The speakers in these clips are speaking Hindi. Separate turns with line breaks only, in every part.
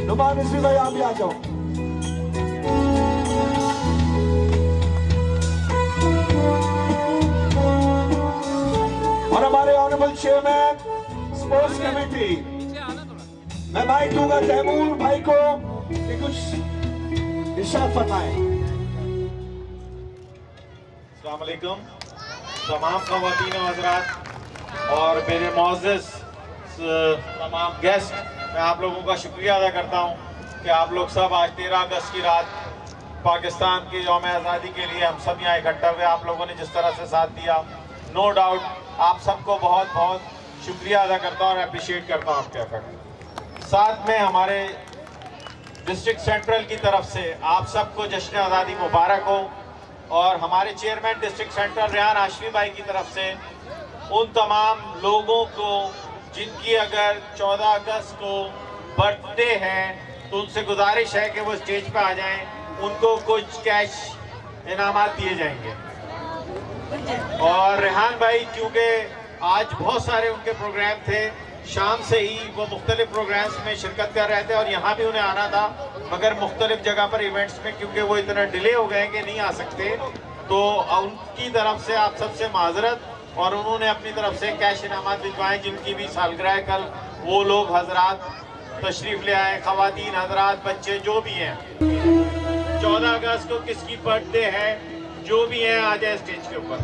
नुमान इसवी भाई आप भी आ जाओ। और हमारे ऑनरेबल चेयरमैन स्पोर्ट्स कमेटी, मैं माइक दूंगा तैमूर भाई को कि कुछ इरशाद फरमाएं।
अस्सलाम वालेकुम तमाम ख़वातीन और हज़रात और मेरे मोअज़्ज़ज़ तमाम गेस्ट, मैं आप लोगों का शुक्रिया अदा करता हूं कि आप लोग सब आज 13 अगस्त की रात पाकिस्तान के यौम आज़ादी के लिए हम सब यहाँ इकट्ठा हुए। आप लोगों ने जिस तरह से साथ दिया, नो डाउट आप सबको बहुत बहुत शुक्रिया अदा करता हूँ और अप्रिशिएट करता हूँ आपके एफर्ट। साथ में हमारे डिस्ट्रिक्ट सेंट्रल की तरफ से आप सबको जश्न आज़ादी मुबारक हो और हमारे chairman district central Rehan Hashmi भाई की तरफ से उन तमाम लोगों को जिनकी अगर 14 अगस्त को बर्थडे है तो उनसे गुजारिश है कि वो स्टेज पे आ जाएं, उनको कुछ कैश इनामात दिए जाएंगे। और रेहान भाई क्योंकि आज बहुत सारे उनके प्रोग्राम थे, शाम से ही वो मुख्तलिफ प्रोग्राम्स में शिरकत कर रहे थे और यहाँ भी उन्हें आना था, मगर मुख्तलिफ जगह पर इवेंट्स में क्योंकि वो इतना डिले हो गए कि नहीं आ सकते, तो उनकी तरफ से आप सबसे माजरत। और उन्होंने अपनी तरफ से कैश इनामात भिजवाए, जिनकी भी सालगिरह है कल, वो लोग हजरात तशरीफ ले आए, खवातीन हजरात बच्चे जो भी हैं। 14 अगस्त को किसकी बर्थडे है, जो भी है आ जाए स्टेज के ऊपर।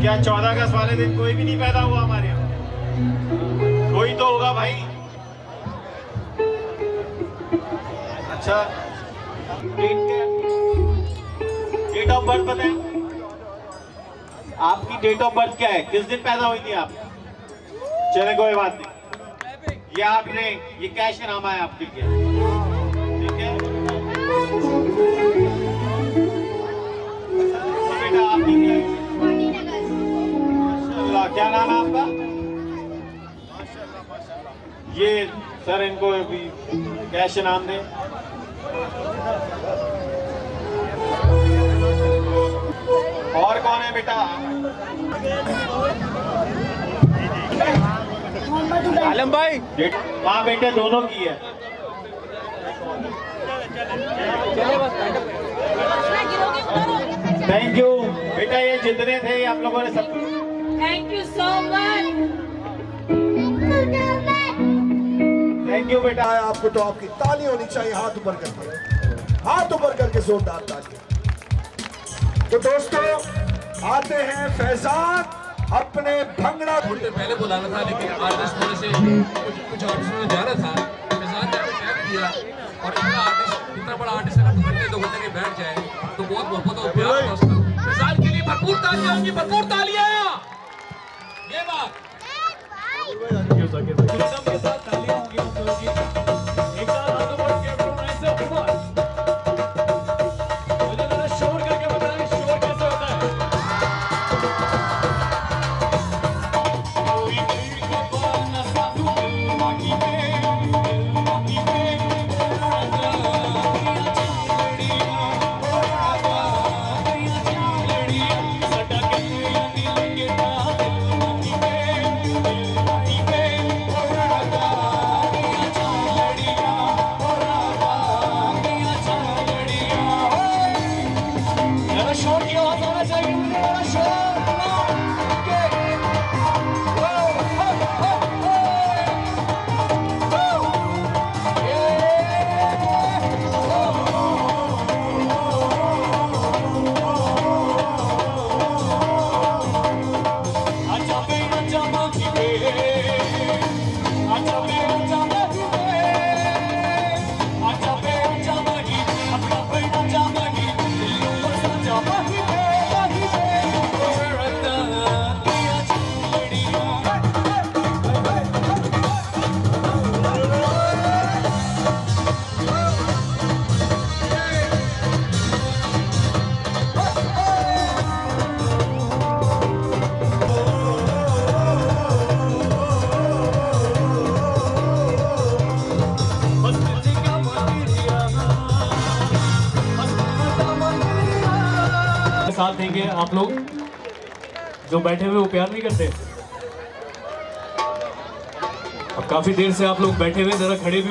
क्या 14 अगस्त वाले दिन कोई भी नहीं पैदा हुआ हमारे यहाँ? कोई तो होगा भाई। अच्छा, डेट ऑफ बर्थ बताएं, आपकी डेट ऑफ बर्थ क्या है, किस दिन पैदा हुई थी आप? चले कोई बात नहीं, ये आपने ये कैश इनामा है आपके लिए, ठीक है? तो बेटा आपकी माशाल्लाह, क्या नाम है आपका? ये सर इनको भी कैश इनाम दें। और कौन है बेटा? आलम भाई। हाँ बेटे दोनों की है। थैंक यू बेटा, ये जितने थे आप लोगों ने सब,
thank you so much.
Thank you बेटा।
आपको तो आपकी ताली होनी चाहिए, हाथ ऊपर करके, हाथ ऊपर करके जोरदार ताली। तो दोस्तों आते हैं फैजान अपने भंगड़ा।
पहले बुलाना था लेकिन आर्टिस्ट होने से कुछ आर्टिस्टों ने जाना था, फैजान ने टाइम दिया और इतना बड़ा आर्टिस्ट अगर 2 घंटे के बैठ जाए तो बहुत मोहब्बत और प्यार है उसका। फैजान के लिए भरपूर तालियां होंगी, भरपूर तालियां। ये बात के साथ तालियां होंगी हम लोगों की। एक साथ हाथों पर के प्रोग्राम से ऊपर मुझे जरा शोर करके बताएं, शोर कैसे होता है? कोई दिल को बोलना साधु बाकी साथ देंगे आप लोग जो बैठे हुए वो प्यार नहीं करते। अब काफी देर से आप लोग बैठे हुए, जरा खड़े भी